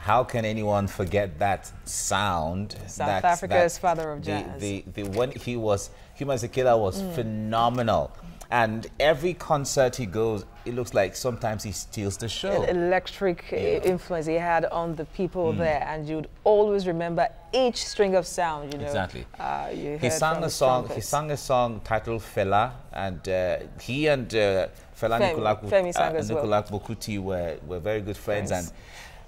how can anyone forget that sound? South Africa's father of jazz. When Hugh Maseleka was phenomenal. And every concert he goes, it looks like sometimes he steals the show. An electric influence he had on the people there, and you'd always remember each string of sound. You know, exactly. He sang a song. He sang a song titled Fela, and he and Fela Nicolak Bokuti were very good friends, and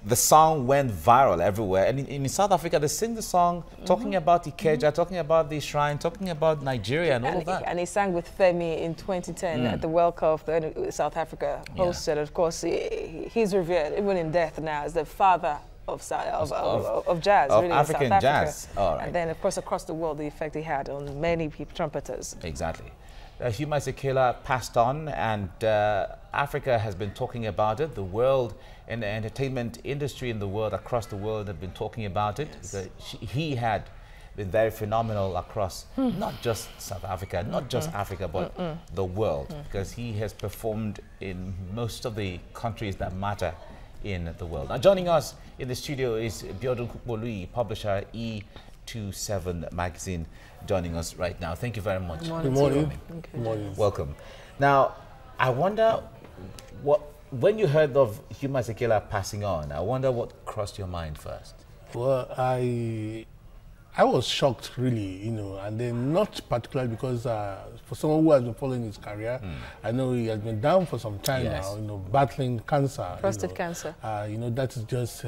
the song went viral everywhere. And in South Africa, they sing the song talking about Ikeja, talking about the shrine, talking about Nigeria and all of that. And he sang with Femi in 2010 at the World Cup that South Africa hosted. Of course, he's revered, even in death now, as the father of jazz, of really, African in South jazz. Africa. All right. And then, of course, across the world, the effect he had on many trumpeters. Exactly. Hugh Maseleka passed on, and Africa has been talking about it. The world and the entertainment industry in the world, across the world, have been talking about it. Because he had been very phenomenal across not just South Africa, not just Africa, but the world, because he has performed in most of the countries that matter in the world. Now, joining us in the studio is Biodun Kukbolui, publisher E27 magazine, joining us right now. Thank you very much. Good morning. Okay. Good morning. Welcome. Now, I wonder when you heard of Hugh Maseleka passing on, I wonder what crossed your mind first. Well, I was shocked, really, you know, and then not particularly because for someone who has been following his career, I know he has been down for some time now, you know, battling cancer. Prostate cancer. You know, that is just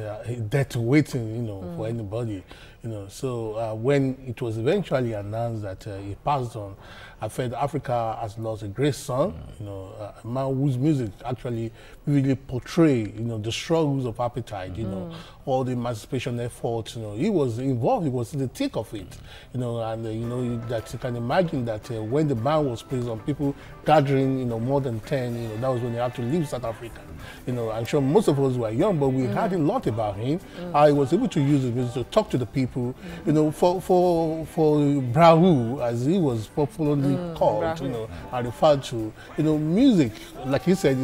death waiting, you know, for anybody, you know. So when it was eventually announced that he passed on, I felt Africa has lost a great son, you know, a man whose music actually really portray, you know, the struggles of appetite, you know, all the emancipation efforts, you know. He was involved, he was in the thick of it, you know, and, you know, that you can imagine that when the ban was placed on people gathering, you know, more than 10, you know, that was when they had to leave South Africa. You know, I'm sure most of us were young, but we heard a lot about him. I was able to use his music to talk to the people, you know, for Brahu, as he was popularly called, you know, and referred to, you know, music, like he said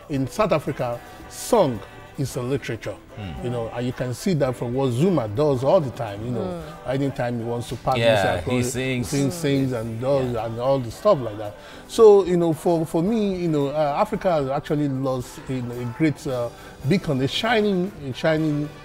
in South Africa, song is a literature, you know, and you can see that from what Zuma does all the time, you know, anytime he wants to pass he sings and does and all the stuff like that. So, you know, for me, you know, Africa has actually lost, you know, a great beacon, a shining,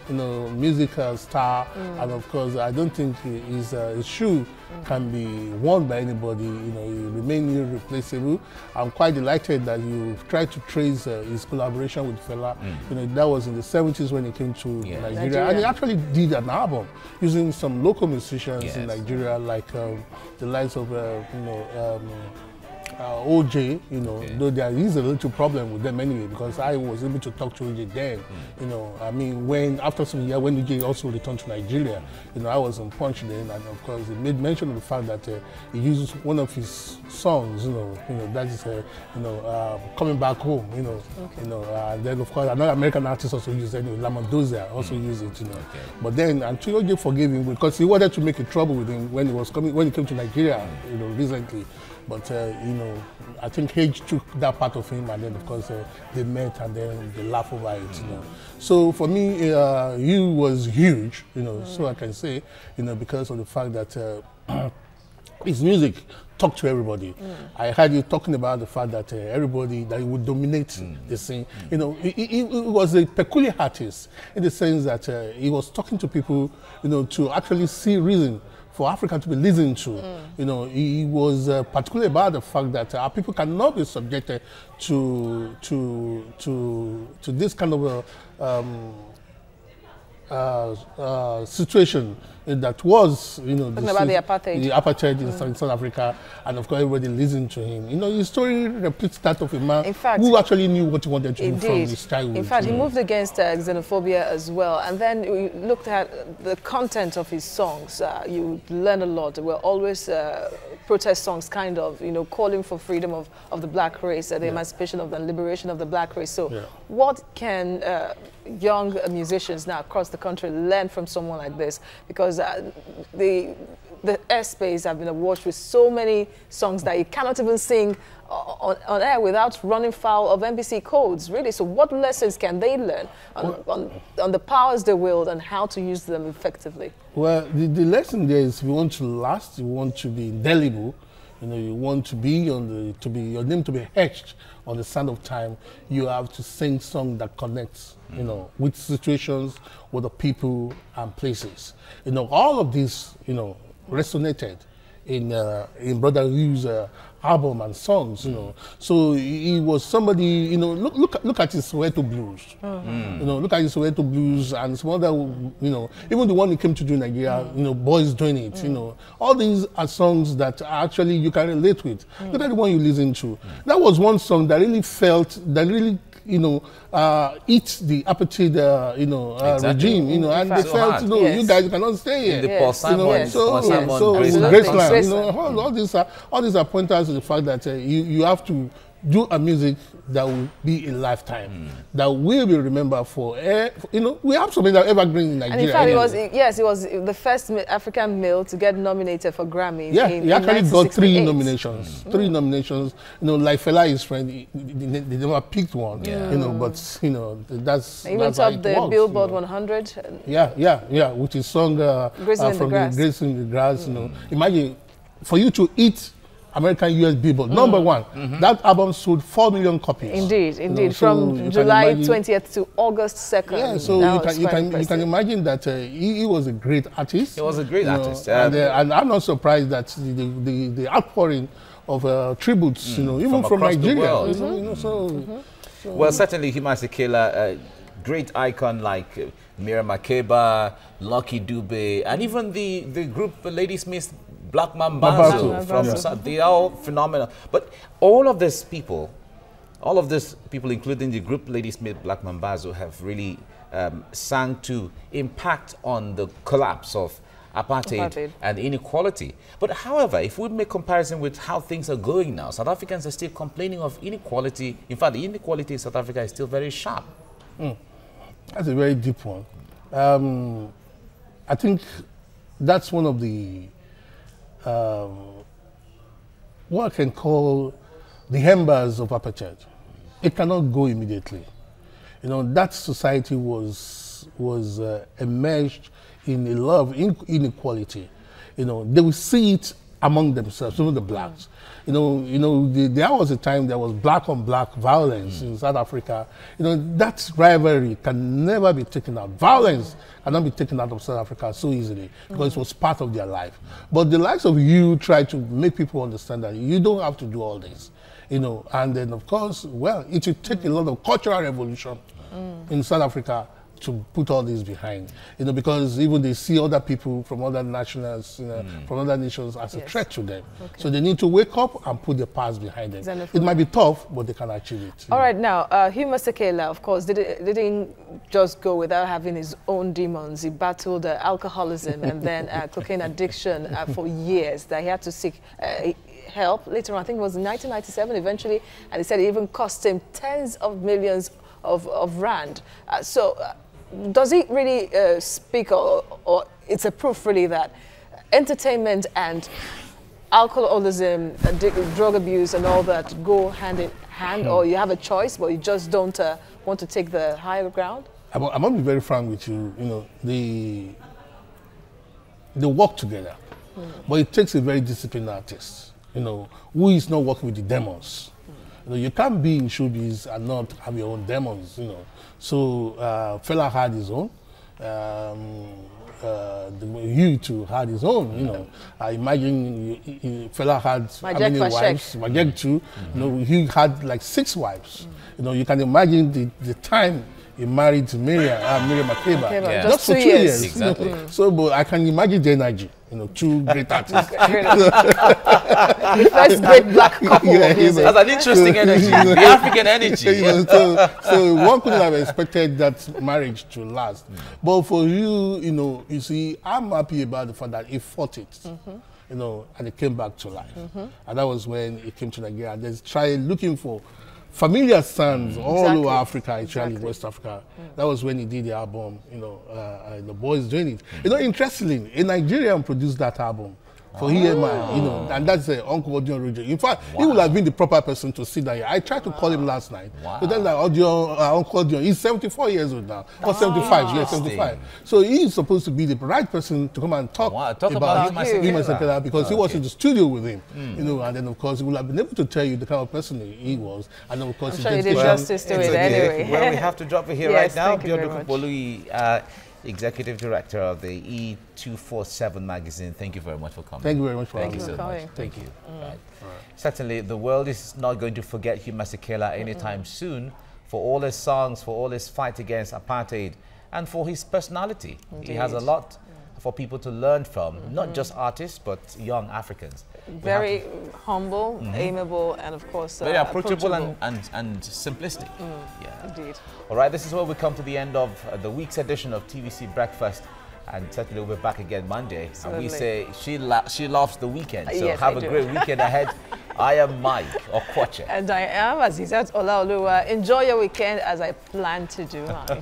you know, musical star, and of course, I don't think his shoe can be worn by anybody. You know, he remains irreplaceable. I'm quite delighted that you tried to trace his collaboration with Fela. You know, that was in the 70s when he came to Nigeria, and he actually did an album using some local musicians in Nigeria, like the likes of you know, OJ, you know, though there is a little problem with them anyway, because I was able to talk to OJ then, you know, I mean, when after some year, when OJ also returned to Nigeria, you know, I was on Punch then, and of course, he made mention of the fact that he used one of his songs, you know, that is, you know, Coming Back Home, you know, you know, and then of course, another American artist also used it, anyway, Lamondoza also used it, you know, but then until OJ forgave him because he wanted to make a trouble with him when he came to Nigeria, you know, recently. But, you know, I think H took that part of him, and then, of course, they met and then they laughed over it, you know. So, for me, he was huge, you know, so I can say, you know, because of the fact that his music talked to everybody. I heard you talking about the fact that everybody, that he would dominate the scene. You know, he was a peculiar artist in the sense that he was talking to people, you know, to actually see reason for Africa to be listened to. You know, he was particularly about the fact that our people cannot be subjected to this kind of situation that was, you know, about the apartheid in South Africa, and of course everybody listened to him. You know, his story repeats that of a man who actually knew what he wanted to do from his childhood. In fact, he moved against xenophobia as well, and then we looked at the content of his songs. You learn a lot. There were always protest songs, kind of, you know, calling for freedom of the black race, the emancipation of the liberation of the black race. So what can young musicians now across the country learn from someone like this? Because the the airspace have been awash with so many songs that you cannot even sing on air without running foul of NBC codes, really. So what lessons can they learn on the powers they wield and how to use them effectively? Well, the lesson there is, if you want to last, you want to be indelible, you want to be your name to be etched on the sand of time, you have to sing songs that connects, with situations, with the people and places. All of this, resonated in Brother Hugh's album and songs, So he was somebody, look at his Soweto blues. Look at his Soweto blues and some other, even the one he came to do in Nigeria, Boys Doing It, All these are songs that actually you can relate with. Look at the one you listen to. That was one song that really eat the appetite, regime, and they felt, you guys cannot stay here. So it's Graceland, all these are pointers to the fact that you have to do a music that will be a lifetime, that will be remembered for, we have something that evergreen in Nigeria. And in fact, it was the first African male to get nominated for Grammys. Yeah, he actually got 3 nominations. 3 nominations. Like Fela, his friend, they never picked one. But that's even topped the Billboard 100. Yeah, with his song from Grace in the Grass. Imagine for you to eat American US Billboard, #1. That album sold 4 million copies. Indeed. From July 20th to August 2nd. Yeah, so you can imagine that he was a great artist. He was a great artist. And I'm not surprised that the outpouring of tributes, even from Nigeria. Well, certainly Hugh Maseleka, great icon like Miriam Makeba, Lucky Dube, and even the group Ladysmith Black Mambazo from South, they are all phenomenal. But all of these people, including the group Ladysmith Black Mambazo, have really sang to impact on the collapse of apartheid and inequality. But however, if we make comparison with how things are going now, South Africans are still complaining of inequality. In fact, the inequality in South Africa is still very sharp. That's a very deep one. I think that's one of the what I can call the embers of apartheid. It cannot go immediately. That society was emerged in a lot of inequality. They will see it among themselves, even the blacks. There was a time there was black on black violence in South Africa. That rivalry can never be taken out. Violence cannot be taken out of South Africa so easily because it was part of their life. But the likes of you try to make people understand that you don't have to do all this. And then of course, well, it will take a lot of cultural revolution in South Africa to put all this behind, because even they see other people from other nationals, from other nations as a threat to them. So they need to wake up and put the past behind them. It might be tough, but they can achieve it. All right, now, Hugh Maseleka, of course, didn't just go without having his own demons. He battled alcoholism and then cocaine addiction for years, that he had to seek help. Later on, I think it was in 1997 eventually, and he said it even cost him tens of millions of rand. Does it really speak, or it's a proof really that entertainment and alcoholism, drug abuse and all that go hand in hand, or you have a choice but you just don't want to take the higher ground? I'm going to be very frank with you. They work together, but it takes a very disciplined artist, who is not working with the demons. You can't be in showbiz and not have your own demons, So Fela had his own. Hugh too had his own, I imagine Fela had how many wives? Majek too. Hugh had like 6 wives. You can imagine the time he married Miriam Makeba. Just for 2 years. Exactly. So, but I can imagine the energy. 2 great artists. The first great black couple. That's an interesting energy, the African energy. So one couldn't have expected that marriage to last. But for you, you see, I'm happy about the fact that he fought it. And he came back to life. And that was when he came to Nigeria and then tried looking for familiar sounds all over Africa, actually West Africa. That was when he did the album, The Boys Doing It. Interestingly, a Nigerian produced that album for EMI, you know, and that's Uncle Audio Radio. In fact, he would have been the proper person to sit down here. I tried to call him last night. But then Uncle Audio, he's 74 years old now, or 75, yeah, 75. So he's supposed to be the right person to come and talk about Hugh Maseleka, because he was in the studio with him, you know, and then of course he would have been able to tell you the kind of person he was, and then of course I'm sure he did justice to it anyway. Well, we have to drop it here right now. Bioduku Bolui, Executive Director of the E247 magazine. Thank you very much for coming. Thank you very much for having me. Thank you so much. Thank you. Right. Certainly, the world is not going to forget Hugh Maseleka anytime soon for all his songs, for all his fight against apartheid, and for his personality. Indeed. He has a lot for people to learn from, not just artists, but young Africans. Very humble, amiable, and of course very approachable and simplistic. Yeah. Indeed. All right, this is where we come to the end of the week's edition of TVC Breakfast, and certainly we'll be back again Monday. And we say she loves the weekend, so yes, have a great weekend ahead. I am Mike Okwache. And I am Azizat Olaoluwa. Enjoy your weekend as I plan to do mine.